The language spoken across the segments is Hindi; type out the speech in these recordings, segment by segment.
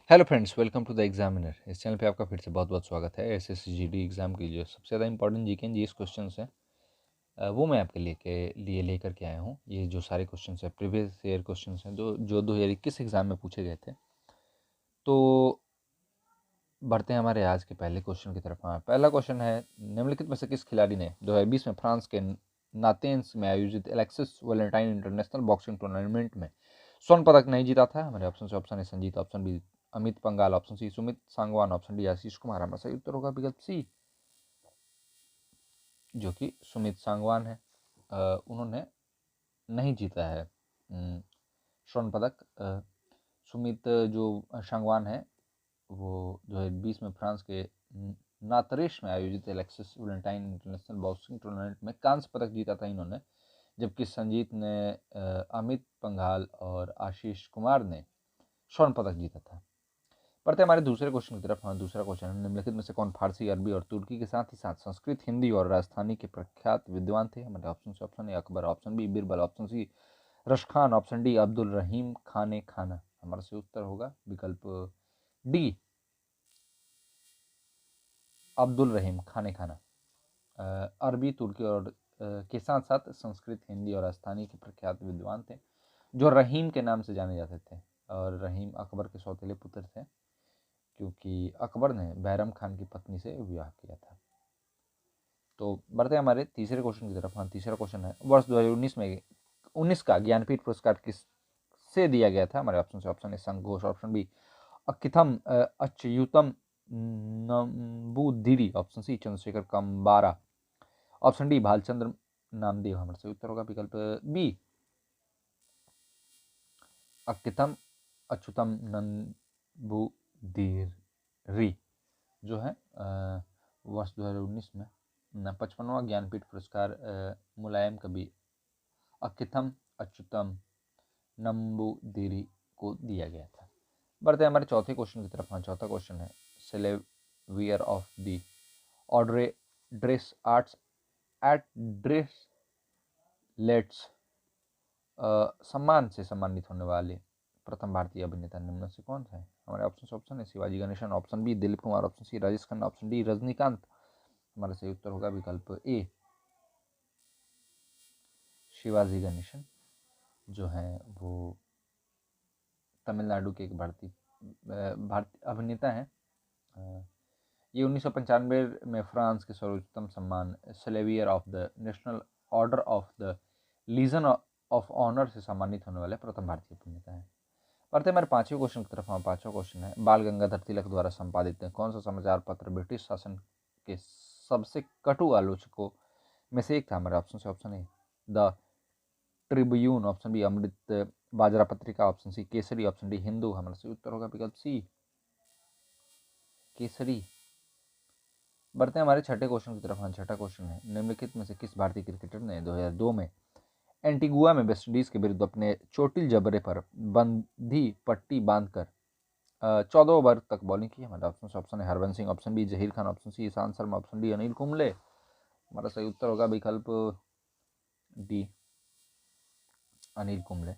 Hello friends, welcome to the examiner. इस चैनल पे आपका फिर से बहुत बहुत स्वागत है। एसएससी जीडी एग्जाम के जो सबसे ज़्यादा important GK and GS questions हैं वो मैं आपके लिए लेकर के आया हूँ। ये जो सारे क्वेश्चंस हैं प्रीवियस ईयर क्वेश्चंस हैं जो 2021 एग्जाम में पूछे गए थे। तो बढ़ते हैं हमारे आज के पहले क्वेश्चन की तरफ। हाँ, पहला क्वेश्चन है, निम्नलिखित में से किस खिलाड़ी ने 2020 में फ्रांस के नातेंस में आयोजित Alexis Valentine international boxing tournament में स्वर्ण पदक नहीं जीता था? हमारे option A Sanjeet, option B Amit Panghal, option C Sumit Sangwan, option D Ashish Kumar. हमारा सही उत्तर होगा विकल्प सी, जो कि सुमित सांगवान है। उन्होंने नहीं जीता है स्वर्ण पदक। सुमित जो सांगवान है वो 2020 में फ्रांस के नातरेश में आयोजित Alexis Valentine international boxing tournament में कांस्य पदक जीता था इन्होंने, जबकि संजीत ने अमित पंघाल और आशीष कुमार ने स्वर्ण पदक जीता था। पढ़ते हमारे दूसरे क्वेश्चन की तरफ। हाँ, दूसरा क्वेश्चन है, निम्नलिखित में से कौन फारसी, अरबी और तुर्की के साथ ही साथ संस्कृत, हिंदी और राजस्थानी के प्रख्यात विद्वान थे? हमारे option A Akbar, option B Birbal, option C Raskhan, option D Abdul Rahim Khane Khana. हमारा सही उत्तर होगा विकल्प डी, अब्दुल रहीम खाने खाना। अरबी, तुर्की और के साथ साथ संस्कृत, हिंदी और राजस्थानी के प्रख्यात विद्वान थे, जो रहीम के नाम से जाने जाते थे। और रहीम अकबर के सौतेले पुत्र थे, क्योंकि अकबर ने बैरम खान की पत्नी से विवाह किया था। तो बढ़ते हैं हमारे तीसरे क्वेश्चन की तरफ। हाँ, तीसरा क्वेश्चन है, वर्ष 2019 में 19 का ज्ञानपीठ पुरस्कार किस से दिया गया था? हमारे ऑप्शन से option A Shankha Ghosh, option B Akkitham Achuthan Namboothiri, option C Chandrashekhar Kambara, option D Bhalchandra Namdev. हमारा सही उत्तर होगा विकल्प बी, अक्किथम अच्युतम नंबूदिरी, जो है वर्ष 2019 में 55वां ज्ञानपीठ पुरस्कार मुलायम कवि अक्किथम अच्युतम नंबूदिरी को दिया गया था। बढ़ते हैं हमारे चौथे क्वेश्चन की तरफ। हाँ, चौथा क्वेश्चन है, Chevalier of the Ordre des Arts et des Lettres सम्मान से सम्मानित होने वाले प्रथम भारतीय अभिनेता निम्न से कौन है? हमारे ऑप्शन है Shivaji Ganesan, option B Dilip Kumar, option C Rajesh Khanna, option D Rajinikanth. हमारा सही उत्तर होगा विकल्प ए, शिवाजी गणेशन, जो है वो तमिलनाडु के एक भारतीय अभिनेता हैं। ये 1995 में फ्रांस के सर्वोच्चतम सम्मान Chevalier of the National Order of the Legion of Honour से सम्मानित होने वाले प्रथम भारतीय अभिनेता हैं। बढ़ते हमारे पांचवें क्वेश्चन की तरफ। पांचवा क्वेश्चन है, बाल गंगाधर तिलक द्वारा संपादित कौन सा समाचार पत्र ब्रिटिश शासन के सबसे कटु आलोचकों में से एक था? हमारे ऑप्शन से option A the Tribune, option B Amrita Bazar Patrika, option C Kesari, option D Hindu. हमारा सही उत्तर होगा विकल्प सी, केसरी। बढ़ते हैं हमारे छठे क्वेश्चन की तरफ। हाँ, छठा क्वेश्चन है, निम्नलिखित में से किस भारतीय क्रिकेटर ने 2002 में एंटीगुआ में वेस्टइंडीज के विरुद्ध अपने चोटिल जबड़े पर बंधी पट्टी बांधकर 14 ओवर तक बॉलिंग की? हमारा ऑप्शन है Harvansh Singh, option B Zaheer Khan, option C Ishant Sharma, option D Anil Kumble. हमारा सही उत्तर होगा विकल्प डी, अनिल कुंबले,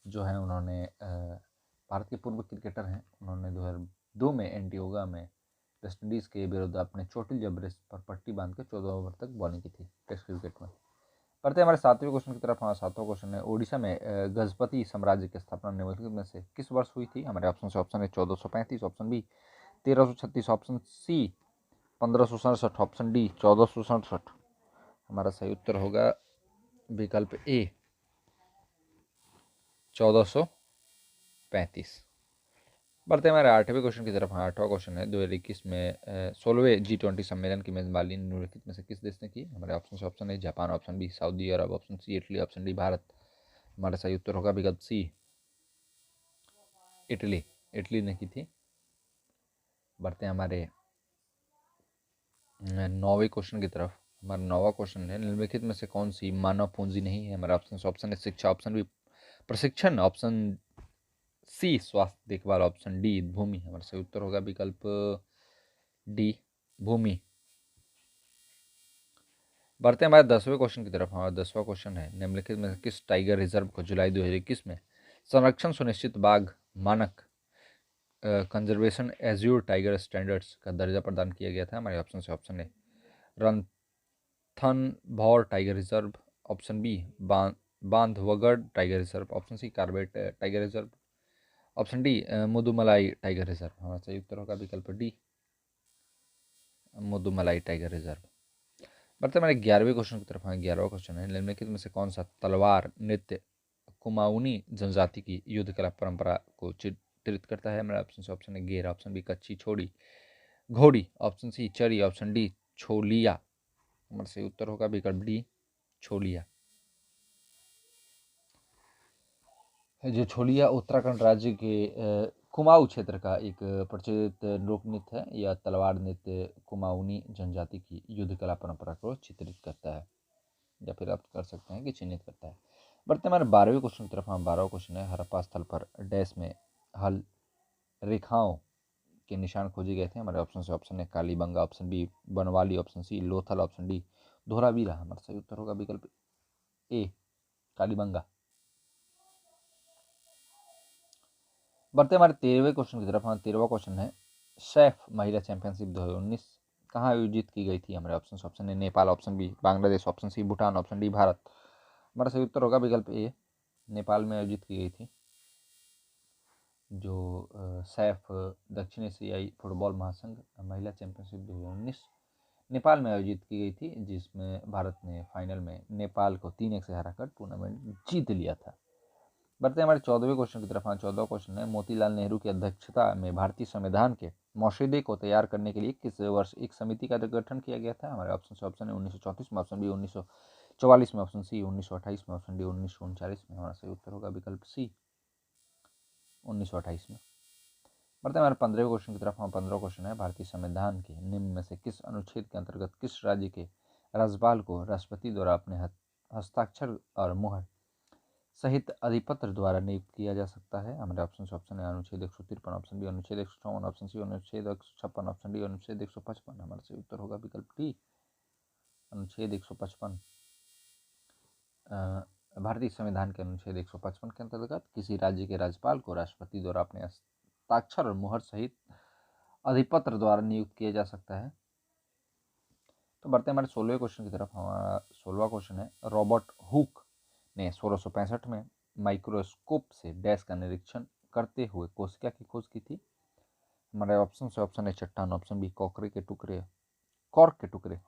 जो है उन्होंने भारत के पूर्व क्रिकेटर हैं। उन्होंने 2002 में एंटीगुआ में वेस्टइंडीज के विरुद्ध अपने चोटिल जबड़े पर पट्टी बांधकर 14 ओवर तक बॉलिंग की थी टेस्ट क्रिकेट में। पढ़ते हैं हमारे सातवें क्वेश्चन की तरफ। हाँ, सातवां क्वेश्चन है, ओडिशा में गजपति साम्राज्य की स्थापना निम्नलिखित में से किस वर्ष हुई थी? हमारे ऑप्शन है 1435, option B 1336, option C 1567, option D 1467। हमारा सही उत्तर होगा विकल्प ए, 1435। बढ़ते हैं हमारे आठवें क्वेश्चन की तरफ। हाँ, आठवां क्वेश्चन है, 2021 में 16वें G20 सम्मेलन की मेजबानी निम्नलिखित में से किस देश ने की? हमारे ऑप्शन है Japan, option B Saudi Arab, option C Italy, option D Bharat. हमारा सही उत्तर होगा विकल्प सी, इटली। इटली ने की थी। बढ़ते हैं हमारे नौवें क्वेश्चन की तरफ। हमारा नौवां क्वेश्चन है, निम्नलिखित में से कौन सी मानव पूंजी नहीं है? हमारा ऑप्शन है शिक्षा, ऑप्शन बी प्रशिक्षण, ऑप्शन सी स्वास्थ्य देखभाल, ऑप्शन डी भूमि। हमारा सही उत्तर होगा विकल्प डी, भूमि। बढ़ते हैं हमारे 10वें क्वेश्चन की तरफ। हमारा 10वां क्वेश्चन है, निम्नलिखित में किस टाइगर रिजर्व को जुलाई 2021 में संरक्षण सुनिश्चित बाघ मानक कंजर्वेशन एज्योर टाइगर स्टैंडर्ड्स का दर्जा प्रदान किया गया था? हमारे ऑप्शन से option A Ranthambore tiger reserve, option B Bandhavgarh tiger reserve, option C Corbett tiger reserve, option D Mudumalai tiger reserve. हमारा सही उत्तर होगा विकल्प डी, मुदुमलाई टाइगर रिजर्व। बढ़ते हमारे 11वें क्वेश्चन की तरफ। हाँ, 11वां क्वेश्चन है, निम्नलिखित में से कौन सा तलवार नृत्य कुमाऊनी जनजाति की युद्ध कला परंपरा को चित्रित करता है? हमारा ऑप्शन से ऑप्शन है गेर, ऑप्शन बी कच्ची छोड़ी घोड़ी, ऑप्शन सी चरी, ऑप्शन डी छोलिया। हमारा सही उत्तर होगा विकल्प डी, छोलिया। जो छोलिया उत्तराखंड राज्य के कुमाऊं क्षेत्र का एक प्रचलित लोक नृत्य है। यह तलवार नृत्य कुमाऊनी जनजाति की युद्ध कला परंपरा को चित्रित करता है, या फिर आप कर सकते हैं कि चिन्हित करता है। बढ़ते हमारे 12वें क्वेश्चन की तरफ। हाँ, 12वां क्वेश्चन है, हड़प्पा स्थल पर डैश में हल रेखाओं के निशान खोजे गए थे? हमारे ऑप्शन से ऑप्शन है Kalibangan, option B Banawali, option C Lothal, option D Dholavira. हमारा सही उत्तर होगा विकल्प ए, कालीबंगा। बढ़ते हमारे 13वें क्वेश्चन की तरफ। हाँ, 13वां क्वेश्चन है, सैफ महिला चैंपियनशिप 2019 कहाँ आयोजित की गई थी? हमारे ऑप्शन है Nepal, option B Bangladesh, option C Bhutan, option D Bharat. हमारा सही उत्तर होगा विकल्प ए, नेपाल में आयोजित की गई थी। जो सैफ दक्षिण एशियाई फुटबॉल महासंघ महिला चैंपियनशिप 2019 नेपाल में आयोजित की गई थी, जिसमें भारत ने फाइनल में नेपाल को 3-1 से हराकर टूर्नामेंट जीत लिया था। बढ़ते हैं हमारे 14वें क्वेश्चन की तरफ। हाँ, 14वां क्वेश्चन है, मोतीलाल नेहरू की अध्यक्षता में भारतीय संविधान के मसौदे को तैयार करने के लिए किस वर्ष एक समिति का गठन किया गया था? हमारे ऑप्शन से ऑप्शन है 1934 में, ऑप्शन बी 1944 में, ऑप्शन सी 1928 में, ऑप्शन डी 1939 में। हमारा सही उत्तर होगा विकल्प सी, 1928 में। बढ़ते हैं हमारे 15वें क्वेश्चन की तरफ। हाँ, 15वां क्वेश्चन है, भारतीय संविधान के निम्न में से किस अनुच्छेद के अंतर्गत किस राज्य के राज्यपाल को राष्ट्रपति द्वारा अपने हस्ताक्षर और मुहर सहित अधिपत्र द्वारा नियुक्त किया जा सकता है? हमारे ऑप्शन से ऑप्शन है अनुच्छेद 153, ऑप्शन बी अनुच्छेद 154, ऑप्शन सी अनुच्छेद 156, ऑप्शन डी अनुच्छेद 155। हमारा सही उत्तर होगा विकल्प डी, अनुच्छेद 155। भारतीय संविधान के अनुच्छेद 155 के अंतर्गत किसी राज्य के राज्यपाल को राष्ट्रपति द्वारा अपने हस्ताक्षर और मुहर सहित अधिपत्र द्वारा नियुक्त किया जा सकता है। तो बढ़ते हैं हमारे 16वें क्वेश्चन की तरफ। हमारा 16वां क्वेश्चन है, रॉबर्ट हुक ने 1665 में माइक्रोस्कोप से डैश का निरीक्षण करते हुए कोशिका की खोज की थी? हमारे ऑप्शन से ऑप्शन है चट्टान, ऑप्शन बी कॉर्क के टुकड़े,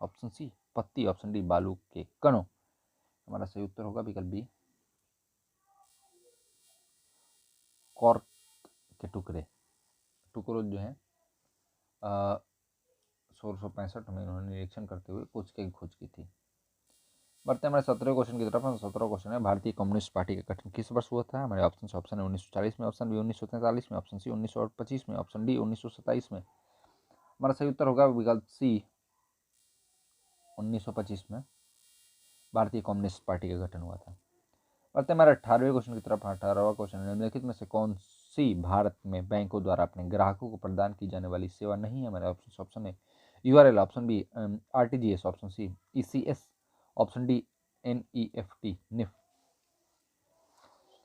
ऑप्शन सी पत्ती, ऑप्शन डी बालू के कणों। हमारा सही उत्तर होगा विकल्प बी, कॉर्क के टुकड़ों जो है 1665 में इन्होंने निरीक्षण करते हुए कोशिका की खोज की थी। बढ़ते हैं हमारे 17वें क्वेश्चन की तरफ। 17वां क्वेश्चन है, भारतीय कम्युनिस्ट पार्टी का गठन किस वर्ष हुआ था? हमारे ऑप्शन से ऑप्शन है 1940 में, ऑप्शन बी 1943 में, ऑप्शन सी 1925 में, ऑप्शन डी 1927 में। हमारा सही उत्तर होगा विकल्प सी, 1925 में भारतीय कम्युनिस्ट पार्टी का गठन हुआ था। बढ़ते हमारे 18वें क्वेश्चन की तरफ। 18वां क्वेश्चन है, निम्नलिखित में से कौन सी भारत में बैंकों द्वारा अपने ग्राहकों को प्रदान की जाने वाली सेवा नहीं है? हमारे ऑप्शन है URL, option B RTGS, option C ECS, option D NEFT NEFT.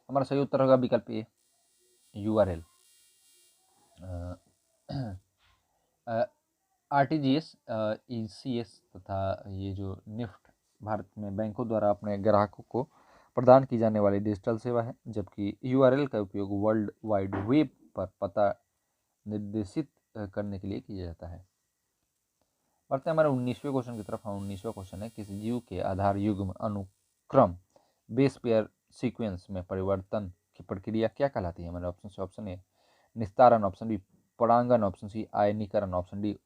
हमारा सही उत्तर होगा विकल्प ए, यूआरएल। आरटीजीएस, ईसीएस तथा ये जो निफ्ट भारत में बैंकों द्वारा अपने ग्राहकों को प्रदान की जाने वाली डिजिटल सेवा है, जबकि यूआरएल का उपयोग वर्ल्ड वाइड वेब पर पता निर्देशित करने के लिए किया जाता है। बढ़ते हैं हमारे 19वें क्वेश्चन की तरफ। 19वां क्वेश्चन है, किसी जीव के आधार युग्म अनुक्रम बेस पेयर सीक्वेंस में परिवर्तन की प्रक्रिया क्या कहलाती है? हमारे ऑप्शन से ऑप्शन ए निस्तारण, ऑप्शन बी परागण, ऑप्शन सी आयनीकरण, ऑप्शन डी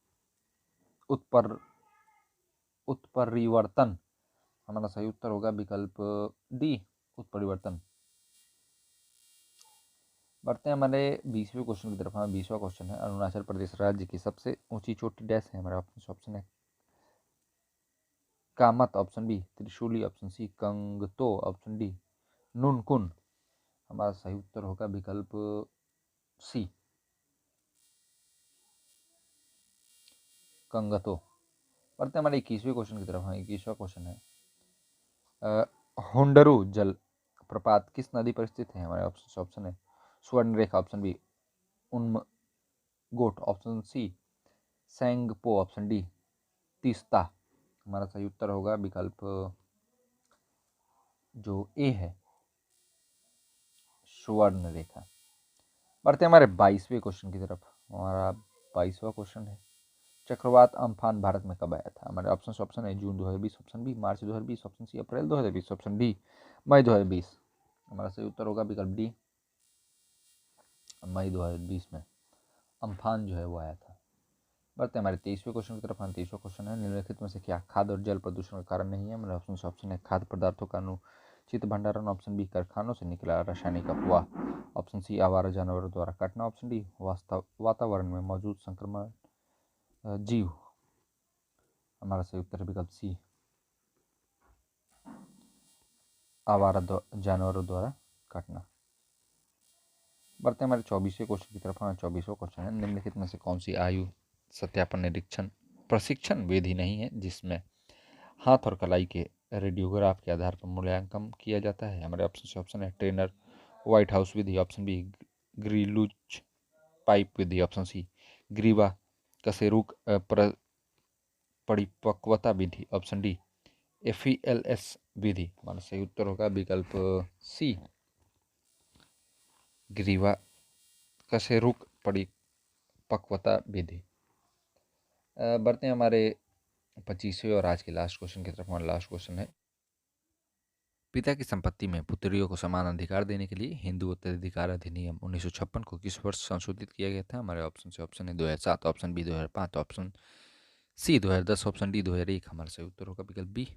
उत्परिवर्तन। हमारा सही उत्तर होगा विकल्प डी, उत्परिवर्तन। बढ़ते हैं हमारे 20वें क्वेश्चन की तरफ। हमारा 20वां क्वेश्चन है, अरुणाचल प्रदेश राज्य की सबसे ऊंची चोटी डैश है? हमारे ऑप्शन से ऑप्शन है Kamet, option B Trisuli, option C Kangto, option D Nunkun. हमारा सही उत्तर होगा विकल्प सी, कंगतो। बढ़ते हैं हमारे 21वें क्वेश्चन की तरफ। हाँ, 21वां क्वेश्चन है, हुंडरू जल प्रपात किस नदी पर स्थित है? हमारे ऑप्शन है स्वर्ण रेखा, ऑप्शन बी गोट, option C Tsangpo, option D Teesta. हमारा सही उत्तर होगा विकल्प जो ए है, सुवर्ण रेखा। बढ़ते हमारे 22वें क्वेश्चन की तरफ। हमारा 22वां क्वेश्चन है, चक्रवात अम्फान भारत में कब आया था? हमारे ऑप्शन है जून 2020, ऑप्शन बी मार्च 2020, ऑप्शन सी अप्रैल 2020, ऑप्शन डी मई 2020। हमारा सही उत्तर होगा विकल्प डी, मई 2020 में अम्फान जो है वो आया था। बढ़ते हमारे 23वें क्वेश्चन की तरफ। 23वां क्वेश्चन है, निम्नलिखित में से क्या खाद्य और जल प्रदूषण का कारण नहीं है? हमारे ऑप्शन है खाद्य पदार्थों का अनुचित भंडारण, ऑप्शन बी कारखानों से निकला रासायनिक अफवाह, ऑप्शन सी आवारा जानवरों द्वारा काटना, ऑप्शन डी वातावरण में मौजूद संक्रमण जीव। हमारा सही उत्तर है विकल्प सी, आवारा जानवरों द्वारा काटना। बढ़ते हमारे 24वें क्वेश्चन की तरफ। 24वां क्वेश्चन है, निम्नलिखित में से कौन सी आयु सत्यापन निरीक्षण प्रशिक्षण विधि नहीं है जिसमें हाथ और कलाई के रेडियोग्राफ के आधार पर मूल्यांकन किया जाता है? हमारे ऑप्शन है ट्रेनर व्हाइट हाउस विधि, ऑप्शन बी ग्रीलुच पाइप विधि, ऑप्शन सी ग्रीवा कशेरुक परिपक्वता विधि, ऑप्शन डी FELS विधि। हमारा सही उत्तर होगा विकल्प सी, ग्रीवा कशेरुक परिपक्वता विधि। बढ़ते हैं हमारे 25वें और आज के लास्ट क्वेश्चन की तरफ। हमारा लास्ट क्वेश्चन है, पिता की संपत्ति में पुत्रियों को समान अधिकार देने के लिए हिंदू उत्तराधिकार अधिनियम 1956 को किस वर्ष संशोधित किया गया था? हमारे ऑप्शन है 2007, option B 2005, option C 2010, option D 2001। हमारा सही उत्तर होगा विकल्प बी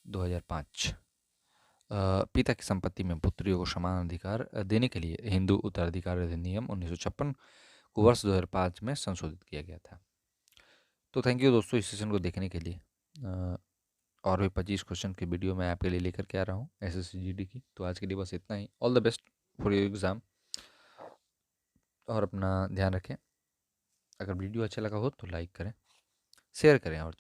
2005। पिता की संपत्ति में पुत्रियों को समान अधिकार देने के लिए हिंदू उत्तराधिकार अधिनियम 1956 को वर्ष 2005 में संशोधित किया गया था। तो थैंक यू दोस्तों इस सेशन को देखने के लिए। और भी 25 क्वेश्चन की वीडियो मैं आपके लिए लेकर के आ रहा हूँ SSC GD की। तो आज के लिए बस इतना ही। All the best for your exam और अपना ध्यान रखें। अगर वीडियो अच्छा लगा हो तो लाइक करें, शेयर करें और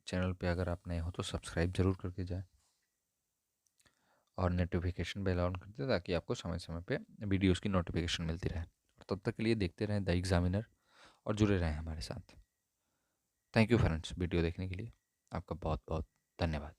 चैनल पे अगर आप नए हो तो सब्सक्राइब जरूर करके जाएं और नोटिफिकेशन बेल ऑन कर दें ताकि आपको समय समय पे वीडियोस की नोटिफिकेशन मिलती रहे। और तब तक के लिए देखते रहें द एग्जामिनर और जुड़े रहें हमारे साथ। थैंक यू फ्रेंड्स वीडियो देखने के लिए। आपका बहुत बहुत धन्यवाद।